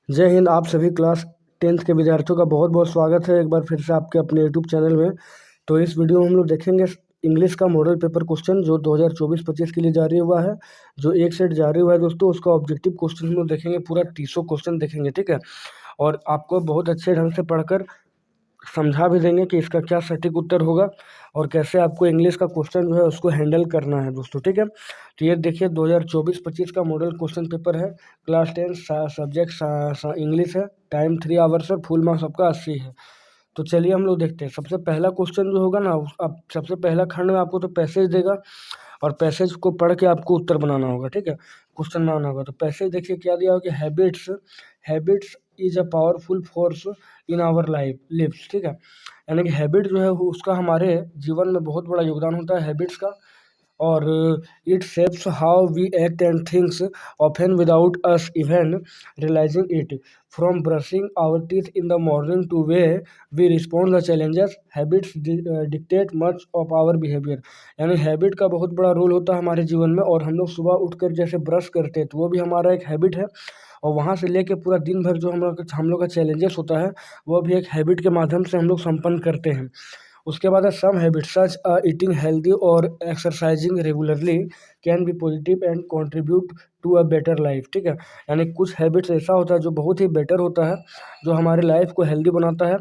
जय हिंद। आप सभी क्लास 10th के विद्यार्थियों का बहुत बहुत स्वागत है एक बार फिर से आपके अपने यूट्यूब चैनल में। तो इस वीडियो में हम लोग देखेंगे इंग्लिश का मॉडल पेपर क्वेश्चन जो 2024-25 के लिए जारी हुआ है। जो एक सेट जारी हुआ है दोस्तों, उसका ऑब्जेक्टिव क्वेश्चन हम लोग देखेंगे, पूरा 300 क्वेश्चन देखेंगे, ठीक है। और आपको बहुत अच्छे ढंग से पढ़कर समझा भी देंगे कि इसका क्या सटीक उत्तर होगा और कैसे आपको इंग्लिश का क्वेश्चन जो है उसको हैंडल करना है दोस्तों, ठीक है। तो ये देखिए 2024-25 का मॉडल क्वेश्चन पेपर है। क्लास 10 सब्जेक्ट इंग्लिश है। टाइम 3 आवर्स है। फुल मार्क्स आपका 80 है। तो चलिए हम लोग देखते हैं। सबसे पहला क्वेश्चन जो होगा ना, अब सबसे पहला खंड में आपको तो पैसेज देगा और पैसेज को पढ़ के आपको उत्तर बनाना होगा, ठीक है, क्वेश्चन बनाना होगा। तो पैसेज देखिए क्या दिया होगा कि habits is a powerful force in our lives, ठीक है। यानी कि हैबिट जो है उसका हमारे जीवन में बहुत बड़ा योगदान होता है, हैबिट्स का। और it shapes how we act and things often without us even realising it. From brushing our teeth in the morning to way we respond the challenges, habits dictate much of our behaviour. यानी habit का बहुत बड़ा role होता है हमारे जीवन में। और हम लोग सुबह उठकर जैसे ब्रश करते हैं तो वो भी हमारा एक हैबिट है। और वहाँ से लेके पूरा दिन भर जो हम लोग का चैलेंजेस होता है वो भी एक हैबिट के माध्यम से हम लोग संपन्न करते हैं। उसके बाद है some habits such eating healthy और exercising regularly can be positive and contribute to a better life, ठीक है। यानी कुछ हैबिट्स ऐसा होता है जो बहुत ही बेटर होता है, जो हमारे लाइफ को हेल्दी बनाता है।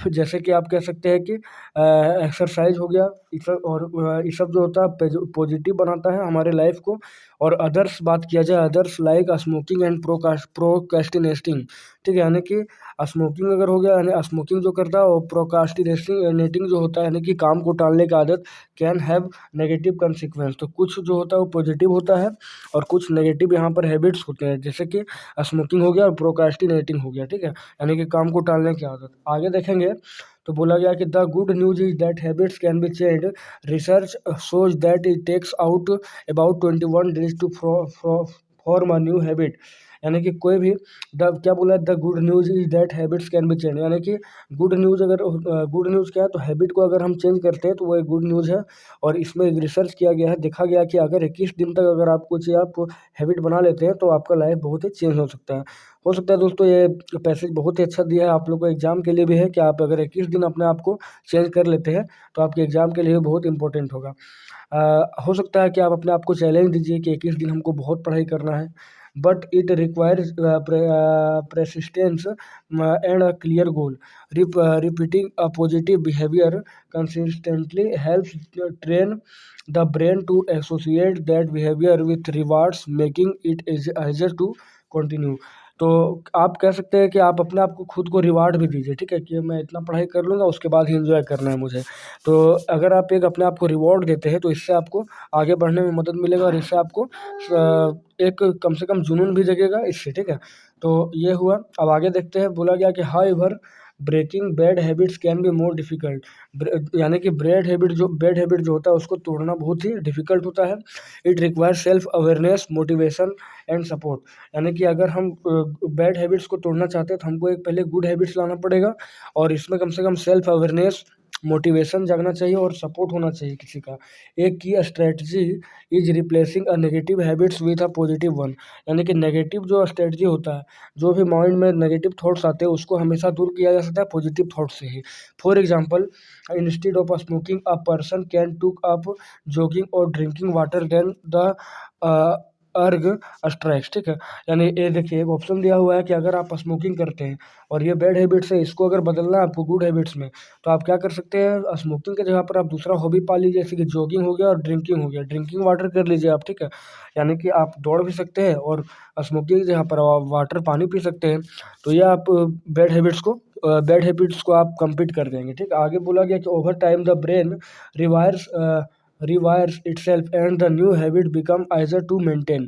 फिर जैसे कि आप कह सकते हैं कि एक्सरसाइज हो गया, ये सब। और ये सब जो होता है पॉजिटिव बनाता है हमारे लाइफ को। और अदर्स बात किया जाए, others like smoking and procrastinating, ठीक है। यानी कि स्मोकिंग अगर हो गया, यानी स्मोकिंग जो करता है, और प्रोकास्टिनेटिंग जो होता है यानी कि काम को टालने की आदत, कैन हैव नेगेटिव कंसिक्वेंस। तो कुछ जो होता है वो पॉजिटिव होता है और कुछ नेगेटिव यहाँ पर हैबिट्स होते हैं, जैसे कि स्मोकिंग हो गया और प्रोकास्टिनेटिंग हो गया, ठीक है, यानी कि काम को टालने की आदत। आगे देखेंगे तो बोला गया कि the good news is that habits can be changed. Research shows that it takes out about 21 days to form a new habit. यानी कि कोई भी क्या बोला, the good news is that habits can be change. यानी कि good news क्या है, तो हैबिट को अगर हम चेंज करते हैं तो वो एक गुड न्यूज़ है। और इसमें एक रिसर्च किया गया है, देखा गया कि अगर 21 दिन तक अगर आप कुछ आप हैबिट बना लेते हैं तो आपका लाइफ बहुत ही चेंज हो सकता है। दोस्तों ये पैसेज बहुत ही अच्छा दिया है आप लोग को, एग्जाम के लिए भी है कि आप अगर 21 दिन अपने आप को चेंज कर लेते हैं तो आपके एग्जाम के लिए बहुत इंपॉर्टेंट होगा। हो सकता है कि आप अपने आप को चैलेंज दीजिए कि 21 दिन हमको बहुत पढ़ाई करना है, but it requires persistence and a clear goal. Repeating a positive behavior consistently helps train the brain to associate that behavior with rewards, making it easier to continue. तो आप कह सकते हैं कि आप अपने आप को खुद को रिवार्ड भी दीजिए, ठीक है, कि मैं इतना पढ़ाई कर लूँगा उसके बाद ही एंजॉय करना है मुझे। तो अगर आप एक अपने आप को रिवॉर्ड देते हैं तो इससे आपको आगे बढ़ने में मदद मिलेगा और इससे आपको एक कम से कम जुनून भी जगेगा इससे, ठीक है। तो ये हुआ। अब आगे देखते हैं। बोला गया कि however breaking bad habits can be more difficult. यानी कि बैड हैबिट जो होता है उसको तोड़ना बहुत ही डिफ़िकल्ट होता है। It requires self awareness, motivation and support. यानी कि अगर हम बैड हैबिट्स को तोड़ना चाहते हैं तो हमको एक पहले गुड हैबिट्स लाना पड़ेगा। और इसमें कम से कम सेल्फ अवेयरनेस, मोटिवेशन जगना चाहिए और सपोर्ट होना चाहिए किसी का। एक की strategy is replacing a negative habits with a positive one. यानी कि नेगेटिव जो स्ट्रेटजी होता है, जो भी माइंड में नेगेटिव थॉट्स आते हैं उसको हमेशा दूर किया जा सकता है पॉजिटिव थॉट से ही। For example, instead of smoking a person can took up jogging और drinking water then the urge strikes, ठीक है। यानी ये देखिए एक ऑप्शन दिया हुआ है कि अगर आप स्मोकिंग करते हैं और ये बैड हैबिट्स है, इसको अगर बदलना है आपको गुड हैबिट्स में, तो आप क्या कर सकते हैं, स्मोकिंग की जगह पर आप दूसरा हॉबी पा लीजिए, जैसे कि जॉगिंग हो गया और ड्रिंकिंग हो गया। ड्रिंकिंग वाटर कर लीजिए आप, ठीक है। यानी कि आप दौड़ भी सकते हैं और स्मोकिंग की जगह पर आप वाटर पानी पी सकते हैं। तो ये आप बैड हैबिट्स को आप कंप्लीट कर देंगे, ठीक है। आगे बोला गया कि over time the brain rewires itself and the new habit become easier to maintain.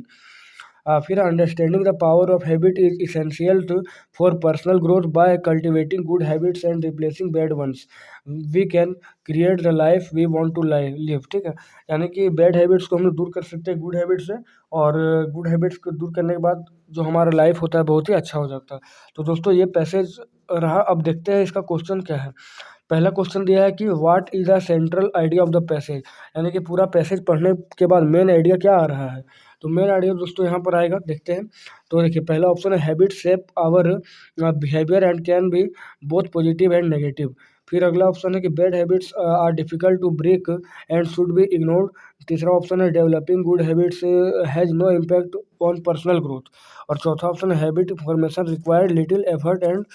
फिर understanding the power of habit is essential to for personal growth. By cultivating good habits and replacing bad ones we can create the life we want to live, ठीक है। यानी कि bad habits को हम लोग दूर कर सकते हैं गुड हैबिट्स से, और गुड हैबिट्स को दूर करने के बाद जो हमारा लाइफ होता है बहुत ही अच्छा हो जाता है। तो दोस्तों ये पैसेज रहा। अब देखते हैं इसका क्वेश्चन क्या है। पहला क्वेश्चन दिया है कि what is the central idea of the passage. यानी कि पूरा पैसेज पढ़ने के बाद मेन आइडिया क्या आ रहा है। तो मेन आइडिया दोस्तों यहाँ पर आएगा, देखते हैं। तो देखिए पहला ऑप्शन है habit shape our behaviour and can be both positive and negative. फिर अगला ऑप्शन है कि bad habits are difficult to break and should be ignored. तीसरा ऑप्शन है developing good habits has no impact on personal growth. और चौथा option है habit formation required little effort and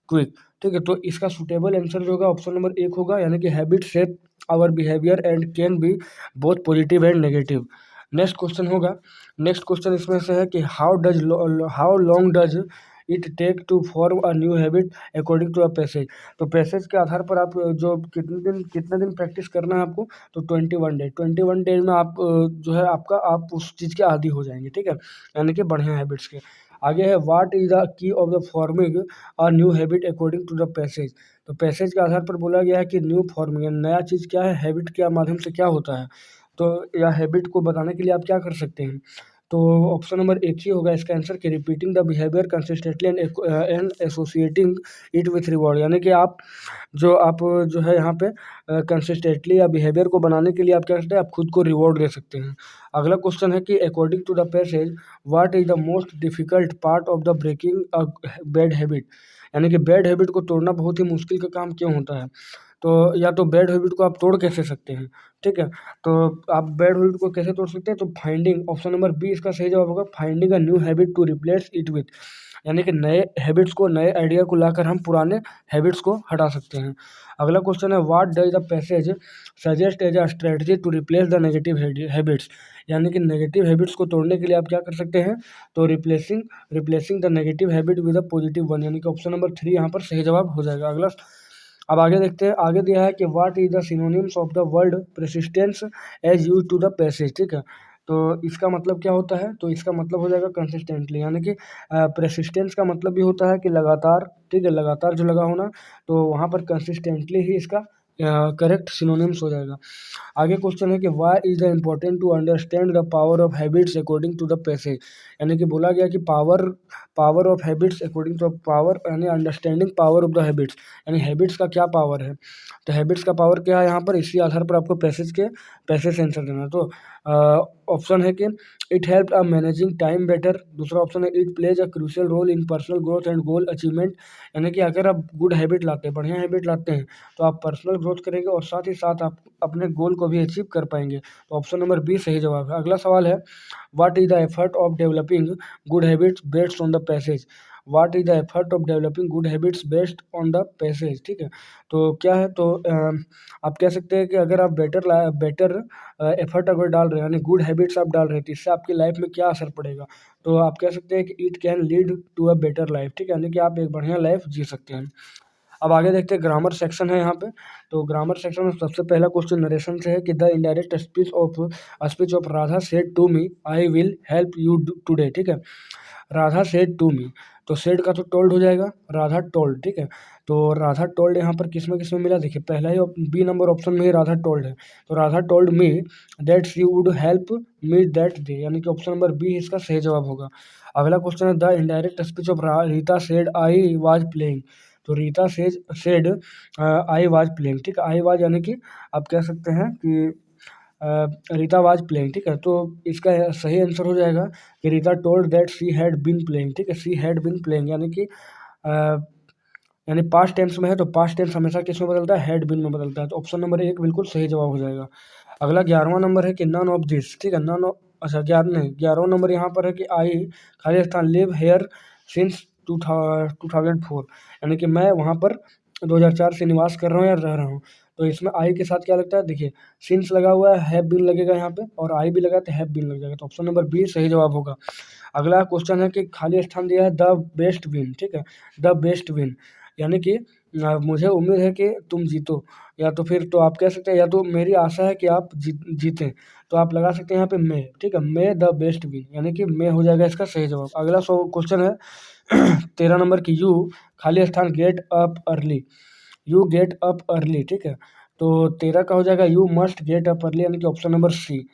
quick. ठीक है, तो इसका सुटेबल आंसर जो होगा ऑप्शन नंबर 1 होगा, यानी कि habit shape our behaviour and can be both positive and negative. Next question होगा, नेक्स्ट क्वेश्चन इसमें से है कि how long does it take to form a new habit according to a passage. तो passage के आधार पर आप जो कितने दिन प्रैक्टिस करना है आपको, तो 21 डे। 21 डेज में आप जो है आप उस चीज़ के आदी हो जाएंगे। ठीक है, यानी कि बढ़िया हैबिट्स के। आगे है what is the key of the forming a new habit according to the passage. तो पैसेज के आधार पर बोला गया है कि न्यू फॉर्मिंग नया चीज़ क्या है, हैबिट के माध्यम से क्या होता है। तो या हैबिट को बताने के लिए आप क्या कर सकते हैं, तो ऑप्शन नंबर 1 ही होगा इसका आंसर कि repeating the behaviour consistently and associating it with reward. यानी कि आप जो है यहाँ पे कंसिस्टेंटली या बिहेवियर को बनाने के लिए आप क्या करते हैं, आप खुद को रिवॉर्ड दे सकते हैं। अगला क्वेश्चन है कि according to the passage what is the most difficult part of the breaking a bad habit. यानी कि बैड हैबिट को तोड़ना बहुत ही मुश्किल का काम क्यों होता है। तो या तो बैड हैबिट को आप तोड़ कैसे सकते हैं। ठीक है, तो आप बैड हैबिट को कैसे तोड़ सकते हैं, तो फाइंडिंग, ऑप्शन नंबर बी इसका सही जवाब होगा, finding a new habit to replace it with. यानी कि नए हैबिट्स को, नए आइडिया को लाकर हम पुराने हैबिट्स को हटा सकते हैं। अगला क्वेश्चन है what does the passage suggest as a strategy to replace the negative habits. यानी कि नेगेटिव हैबिट्स को तोड़ने के लिए आप क्या कर सकते हैं, तो replacing the negative habit with a positive one. यानी कि ऑप्शन नंबर 3 यहाँ पर सही जवाब हो जाएगा। अगला, अब आगे देखते हैं, आगे दिया है कि what is the synonyms of the word persistence as use to the passage. ठीक है, तो इसका मतलब क्या होता है, तो इसका मतलब हो जाएगा कंसिस्टेंटली। यानी कि प्रेसिस्टेंस का मतलब भी होता है कि लगातार। ठीक है, लगातार जो लगा होना, तो वहाँ पर कंसिस्टेंटली ही इसका करेक्ट सिनोनिम्स हो जाएगा। आगे क्वेश्चन है कि why is the important to understand the power of habits according to the passage. यानी कि बोला गया कि power of habits according to power, यानी understanding power of the habits, यानी हैबिट्स का क्या पावर है। तो हैबिट्स का पावर क्या है यहाँ पर, इसी आधार पर आपको पैसेज से आंसर देना है। तो ऑप्शन है कि it help a managing time better. दूसरा ऑप्शन है it plays a crucial role in personal growth and goal achievement. यानी कि अगर आप गुड हैबिट लाते हैं, बढ़िया हैबिट लाते हैं, तो आप पर्सनल ग्रोथ करेंगे और साथ ही साथ आप अपने गोल को भी अचीव कर पाएंगे। तो ऑप्शन नंबर बी सही जवाब है। अगला सवाल है what is the effort of developing good habits based on the passage. What is the effort of developing good habits based on the passage. ठीक है, तो क्या है, तो आप कह सकते हैं कि अगर आप बेटर एफर्ट अगर डाल रहे हैं, यानी गुड हैबिट्स आप डाल रहे हैं, तो इससे आपकी लाइफ में क्या असर पड़ेगा। तो आप कह सकते हैं कि it can lead to a better life. ठीक है, यानी कि आप एक बढ़िया लाइफ जी सकते हैं। अब आगे देखते हैं, ग्रामर सेक्शन है यहाँ पे। तो ग्रामर सेक्शन में सबसे पहला क्वेश्चन नरेशन से है कि the indirect speech of Radha said to me I will help you today. ठीक है, राधा सेड टू मी, तो सेड का तो टोल्ड हो जाएगा, राधा टोल्ड। ठीक है, तो राधा टोल्ड यहाँ पर किस में मिला, देखिए पहला ही बी नंबर ऑप्शन में ही राधा टोल्ड है। तो Radha told me that she would help me that day, यानी कि ऑप्शन नंबर बी इसका सही जवाब होगा। अगला क्वेश्चन है the indirect speech of Rita said I was playing. तो Rita said I was playing. ठीक है, आई वाज यानी कि आप कह सकते हैं कि रीता वाज प्लेइंग। ठीक है, तो इसका सही आंसर हो जाएगा कि Rita told that she had been playing. ठीक है, शी हैड बीन प्लेइंग, यानी कि यानी पास्ट टेंस में है, तो पास्ट टेंस हमेशा किस में बदलता है, हैड बीन में बदलता है। तो ऑप्शन नंबर 1 बिल्कुल सही जवाब हो जाएगा। अगला 11वां नंबर है कि नन ऑफ दिस। ठीक है, नन ऑफ, अच्छा 11वां नंबर यहाँ पर है कि आई खाली स्थान लिव हेयर सिंस 2004, यानी कि मैं वहाँ पर 2004 से निवास कर रहा हूँ या रह रहा हूँ। तो इसमें आई के साथ क्या लगता है, देखिए सिंस लगा हुआ है, हैव बीन लगेगा यहाँ पे, और आई भी लगा तो हैव बीन लग जाएगा। तो ऑप्शन नंबर बी सही जवाब होगा। अगला क्वेश्चन है कि खाली स्थान दिया है द बेस्ट विन। ठीक है, द बेस्ट विन, यानी कि मुझे उम्मीद है कि तुम जीतो, या तो फिर तो आप कह सकते हैं, या तो मेरी आशा है कि आप जीतें, तो आप लगा सकते हैं यहाँ पे मे। ठीक है, मे द बेस्ट विन, यानी कि मे हो जाएगा इसका सही जवाब। अगला क्वेश्चन है 13 नंबर की यू खाली स्थान get up early, you get up early. ठीक है, तो 13 का हो जाएगा you must get up early, यानी कि ऑप्शन नंबर सी।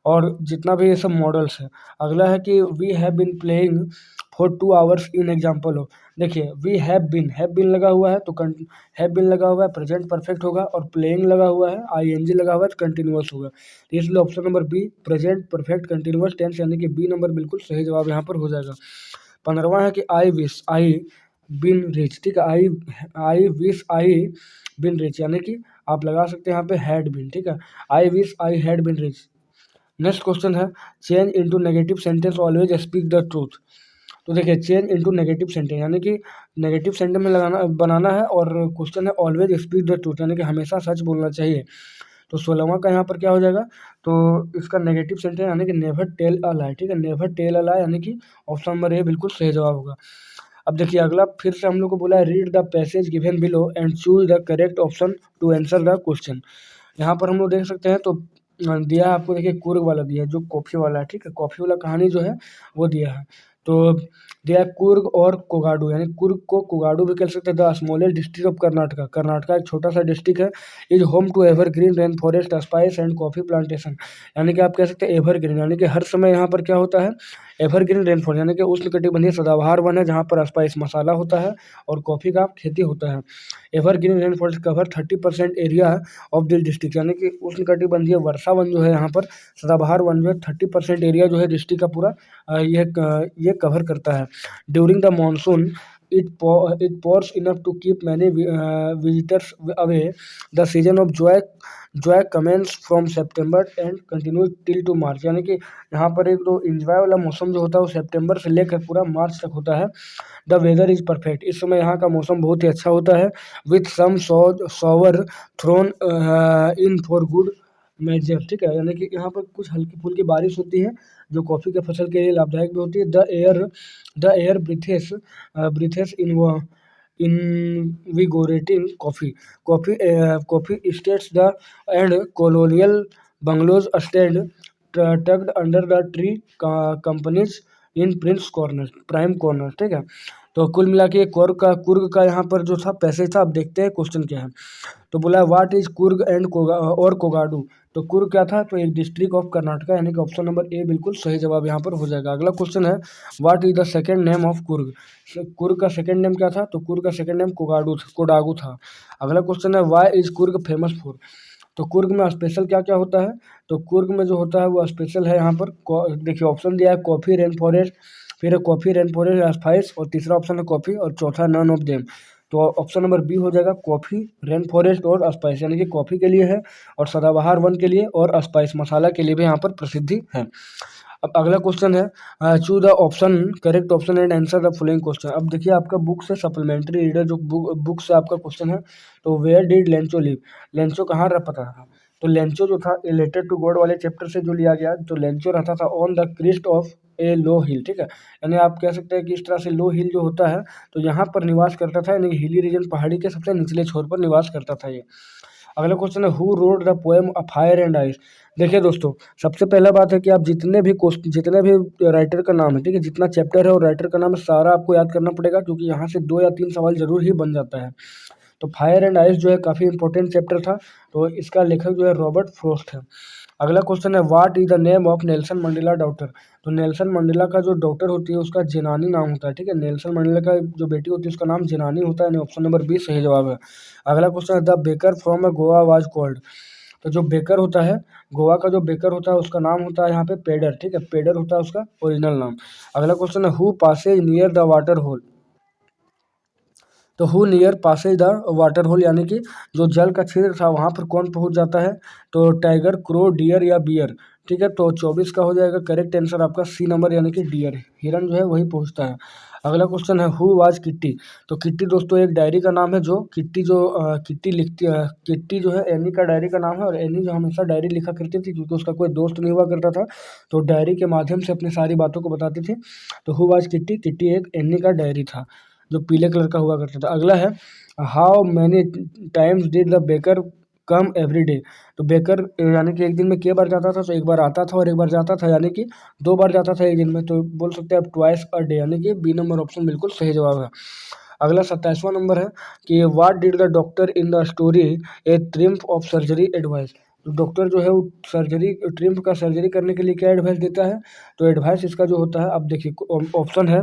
और जितना भी ये सब मॉडल्स है। अगला है कि we have been playing for 2 hours in example हो। देखिए वी हैव बीन लगा हुआ है तो हैव बीन लगा हुआ है प्रेजेंट परफेक्ट होगा, और प्लेइंग लगा हुआ है आईएनजी लगा हुआ है तो कंटिन्यूअस होगा। तो इसलिए option number B present perfect continuous tense यानी कि बी नंबर बिल्कुल सही जवाब यहाँ पर हो जाएगा। 15वां है कि आई बिन रिच, ठीक है, I wish I bin rich यानी कि आप लगा सकते हैं यहाँ पे हैड बिन, ठीक है, I wish I had been rich. Next question है change into negative sentence always speak the truth. तो देखिए चेंज इनटू नेगेटिव सेंटेंस यानी कि नेगेटिव सेंटेंस में बनाना है, और क्वेश्चन है ऑलवेज स्पीक द ट्रूथ यानी कि हमेशा सच बोलना चाहिए। तो 16वां का यहाँ पर क्या हो जाएगा, तो इसका नेगेटिव सेंटेंस यानी कि नेवर टेल अ लाई, ठीक है, नेवर टेल अ लाई यानी कि ऑप्शन नंबर ए बिल्कुल सही जवाब होगा। अब देखिए अगला फिर से हम लोग को बोला है read the passage given below and choose the correct option to answer the question. यहाँ पर हम लोग देख सकते हैं तो दिया है आपको, देखिए कुर्ग वाला दिया है जो कॉफ़ी वाला है, ठीक है, कॉफ़ी वाला कहानी जो है वो दिया है। तो दिया है कुर्ग और कोगाडू, यानी कुर्ग को कोगाडू भी कह सकते हैं। The smallest district of Karnataka, Karnataka एक छोटा सा डिस्ट्रिक्ट है, is home to evergreen rain forest spice and coffee plantation, यानी कि आप कह सकते हैं एवरग्रीन यानी कि हर समय यहाँ पर क्या होता है, एवरग्रीन रेन फॉरेस्ट यानी कि उष्णकटिबंधीय सदाबहार वन है जहाँ पर स्पाइस मसाला होता है और कॉफ़ी का खेती होता है। Evergreen rain forest cover 30% area of this district, यानी कि उष्णकटिबंधीय वर्षा वन जो है यहाँ पर सदाबहार वन जो है 30% एरिया जो है डिस्ट्रिक्ट का पूरा ये कवर करता है। During the monsoon it pours enough to keep many visitors away. The season of joy commences from September and continues till to March, यानी कि यहाँ पर एक तो इंजॉय वाला मौसम जो होता है वो सितंबर से लेकर पूरा मार्च तक होता है। द वेदर इज परफेक्ट, इस समय यहाँ का मौसम बहुत ही अच्छा होता है। With some shower thrown in for good measure, ठीक है, यानी कि यहाँ पर कुछ हल्की फुल्की बारिश होती है जो कॉफ़ी के फसल के लिए लाभदायक भी होती है। The air breathes invigorating coffee estates the and colonial bungalows stand tucked under the tree companies in prime corner, ठीक है। तो कुल मिला के कुर्ग का यहाँ पर जो था पैसेज था। अब देखते हैं क्वेश्चन क्या है। तो बोला व्हाट इज कुर्ग एंड कोगाडू, तो कुर्ग क्या था, तो एक डिस्ट्रिक्ट ऑफ कर्नाटका, यानी कि ऑप्शन नंबर ए बिल्कुल सही जवाब यहाँ पर हो जाएगा। अगला क्वेश्चन है what is the second name of Coorg, Coorg का सेकंड नेम क्या था, तो कुर्ग का सेकंड नेम कोडागू था। अगला क्वेश्चन है why is Coorg famous for, तो कुर्ग में स्पेशल क्या क्या होता है, तो कुर्ग में जो होता है वो स्पेशल है यहाँ पर देखिए ऑप्शन दिया है कॉफ़ी रेन फॉरेस्ट, फिर कॉफ़ी रेन फॉरेस्ट स्पाइस, और तीसरा ऑप्शन है कॉफ़ी, और चौथा नन ऑफ देम। तो ऑप्शन नंबर बी हो जाएगा कॉफ़ी रेन फॉरेस्ट और स्पाइस, यानी कि कॉफ़ी के लिए है और सदाबहार वन के लिए और स्पाइस मसाला के लिए भी यहाँ पर प्रसिद्धि है। अब अगला क्वेश्चन है choose the option correct option and answer the following question. अब देखिए आपका बुक से सप्लीमेंट्री रीडर जो बुक से आपका क्वेश्चन है, तो where did Lencho live, Lencho कहाँ रहता था, तो लेंचो जो था रिलेटेड टू गॉड वाले चैप्टर से जो लिया गया, तो लेंचो रहता था on the crest of a low hill, ठीक है, यानी आप कह सकते हैं कि इस तरह से लो हिल जो होता है तो यहाँ पर निवास करता था, यानी हिली रीजन पहाड़ी के सबसे निचले छोर पर निवास करता था ये। अगला क्वेश्चन है who wrote the poem a fire and ice. देखिए दोस्तों सबसे पहला बात है कि आप जितने भी राइटर का नाम है, ठीक है, जितना चैप्टर है और राइटर का नाम है सारा आपको याद करना पड़ेगा, क्योंकि यहाँ से 2 या 3 सवाल जरूर ही बन जाता है। तो फायर एंड आइस जो है काफ़ी इंपॉर्टेंट चैप्टर था, तो इसका लेखक जो है रॉबर्ट फ्रॉस्ट है। अगला क्वेश्चन है what is the name of Nelson Mandela daughter, तो नेल्सन मंडेला का जो डॉटर होती है उसका जेनानी नाम होता है, ठीक है, नेल्सन मंडेला का जो बेटी होती है उसका नाम जेनानी होता है, ऑप्शन नंबर बी सही जवाब है। अगला क्वेश्चन है the baker from a Goa was called, तो जो बेकर होता है गोवा का जो बेकर होता है उसका नाम होता है यहाँ पे पेडर, ठीक है, पेडर होता है उसका ओरिजिनल नाम। अगला क्वेश्चन है who passes near the water hole, तो who near passes the water hole, यानी कि जो जल का छिद्र था वहाँ पर कौन पहुँच जाता है, तो टाइगर, क्रो, डियर या बियर, ठीक है। तो 24 का हो जाएगा करेक्ट आंसर आपका सी नंबर, यानी कि डियर, हिरन जो है वही पहुँचता है। अगला क्वेश्चन है हु वाज किट्टी, तो किट्टी दोस्तों एक डायरी का नाम है, जो किट्टी लिखती है, किट्टी जो है एनी का डायरी का नाम है, और एनी जो हमेशा डायरी लिखा करती थी क्योंकि उसका कोई दोस्त नहीं हुआ करता था, तो डायरी के माध्यम से अपनी सारी बातों को बताती थी। तो हु वाज किट्टी, किट्टी एक एनी का डायरी था जो पीले कलर का हुआ करता था। अगला है how many times did the baker come every day, तो बेकर यानी कि एक दिन में कई बार जाता था, तो एक बार आता था और एक बार जाता था, यानी कि 2 बार जाता था एक दिन में, तो बोल सकते हैं आप ट्वाइस अ डे, यानी कि बी नंबर ऑप्शन बिल्कुल सही जवाब है। अगला 27वां नंबर है कि what did the doctor in the story A triumph of surgery advice, तो डॉक्टर जो है वो सर्जरी ट्रिम्फ का सर्जरी करने के लिए क्या एडवाइस देता है? तो एडवाइस इसका जो होता है, अब देखिए ऑप्शन है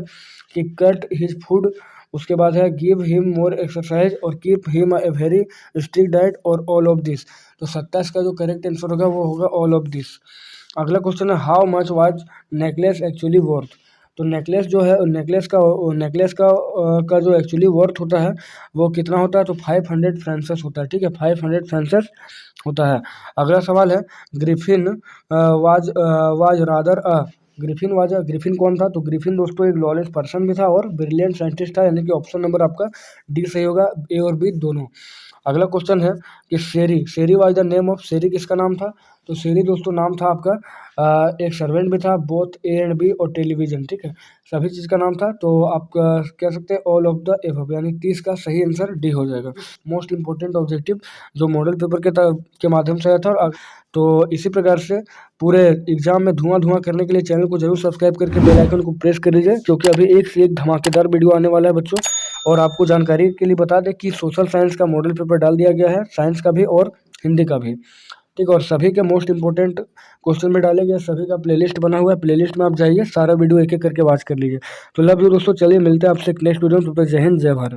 कि कट हिज फूड, उसके बाद है गिव हिम मोर एक्सरसाइज और keep him a very strict diet और ऑल ऑफ दिस। तो 27 का जो करेक्ट आंसर होगा वो होगा ऑल ऑफ दिस। अगला क्वेश्चन है how much was necklace actually worth. तो नेकलेस जो है नेकलेस का जो एक्चुअली वर्थ होता है वो कितना होता है? तो 500 फ्रांसेस होता है। ठीक है, 500 फ्रांसेस होता है। अगला सवाल है Griffin was was rather a Griffin कौन था? तो ग्रिफिन दोस्तों एक लॉलेस पर्सन भी था और ब्रिलियंट साइंटिस्ट था, यानी कि ऑप्शन नंबर आपका डी सही होगा, ए और बी दोनों। अगला क्वेश्चन है कि शेरी वाज द नेम ऑफ, शेरी किसका नाम था? तो शेरी दोस्तों नाम था आपका एक सर्वेंट भी था, बोथ ए एंड बी और टेलीविजन। ठीक है, सभी चीज़ का नाम था। तो आप कह सकते हैं ऑल ऑफ द एबव, यानी 30 का सही आंसर डी हो जाएगा। मोस्ट इंपॉर्टेंट ऑब्जेक्टिव जो मॉडल पेपर के माध्यम से आया था। और तो इसी प्रकार से पूरे एग्जाम में धुआं करने के लिए चैनल को जरूर सब्सक्राइब करके बेल आइकन को प्रेस कर लीजिए, क्योंकि अभी एक से एक धमाकेदार वीडियो आने वाला है बच्चों। और आपको जानकारी के लिए बता दें कि सोशल साइंस का मॉडल पेपर डाल दिया गया है, साइंस का भी और हिंदी का भी। ठीक, और सभी के मोस्ट इंपॉर्टेंट क्वेश्चन में डाले गए, सभी का प्लेलिस्ट बना हुआ है, प्लेलिस्ट में आप जाइए, सारा वीडियो एक एक करके वॉच कर लीजिए। तो लव यू दोस्तों, चलिए मिलते हैं आपसे नेक्स्ट वीडियो में। जय हिंद, जय भारत।